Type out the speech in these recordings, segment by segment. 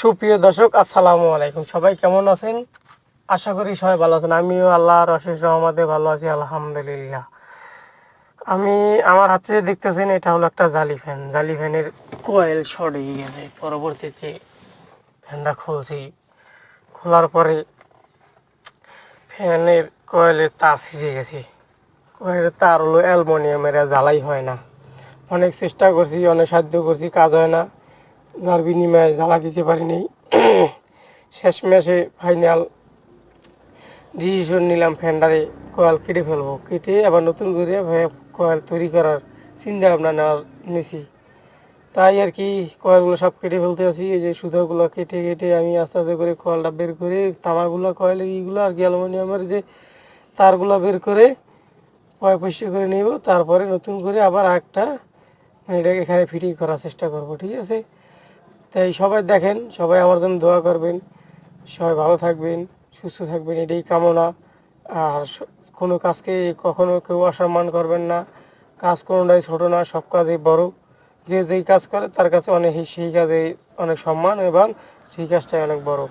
সুপ্রিয় দর্শক, আসসালামু আলাইকুম। সবাই কেমন আছেন? আশা করি সবাই ভালো আছেন। আমিও আল্লাহর অশেষ রহমতে ভালো আছি, আলহামদুলিল্লাহ। আমার হাতে দেখতেছেন, এটা হলো একটা জালি ফ্যান। জালি ফ্যানের কয়েল শর্ট হয়ে গেছে। পরবর্তীতে ফ্যানটা খুলছি। খোলার পরে ফ্যানের কয়েলের তার ছিঁড়ে গেছে। কয়েলের তার হলো অ্যালুমিনিয়ামের, জ্বালাই হয় না। অনেক চেষ্টা করছি, অনেক সাহায্য করছি, কাজ হয় না। যার বিনিময়ে জ্বালা দিতে পারিনি। শেষমেশে ফাইনাল ডিসিশন নিলাম, ফ্যানটারে কয়েল কেটে ফেলবো। কেটে আবার নতুন করে কয়েল তৈরি করার চিন্তা ভাবনা নিয়েছি। তাই আর কি কয়েলগুলো সব কেটে ফেলতে আছি। এই যে সুতাগুলো কেটে কেটে আমি আস্তে আস্তে করে কয়েলটা বের করে, তামাগুলো কয়েলের ইগুলো আর কি অ্যালুমিনিয়ামের যে তারগুলো বের করে পরিষ্কার করে নেব। তারপরে নতুন করে আবার একটা এটাকে এখানে ফিটিং করার চেষ্টা করব, ঠিক আছে? তাই সবাই দেখেন, সবাই আমার জন্য দোয়া করবেন। সবাই ভালো থাকবেন, সুস্থ থাকবেন, এটাই কামনা। আর কোনো কাজকে কখনো কেউ অসম্মান করবেন না। কাজ কোনোটাই ছোটো না, সব কাজই বড়। যে যেই কাজ করে তার কাছে সেই কাজে অনেক সম্মান, এবং সেই কাজটাই অনেক বড়।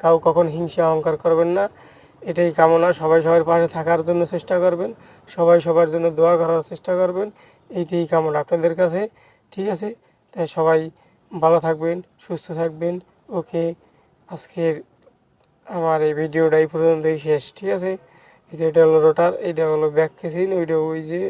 কাউ কখন হিংসা অহংকার করবেন না, এটাই কামনা। সবাই সবার পাশে থাকার জন্য চেষ্টা করবেন, সবাই সবার জন্য দোয়া করার চেষ্টা করবেন, এইটাই কামনা আপনাদের কাছে, ঠিক আছে? তাই সবাই ভালো থাকবেন, সুস্থ থাকবেন। ওকে, আজকের আমার এই ভিডিওটা এই পর্যন্তই শেষ, ঠিক আছে? এই যে এটা হলো রোটার, এইটা হলো ব্যাক কেসিন, ওইটা ওই যে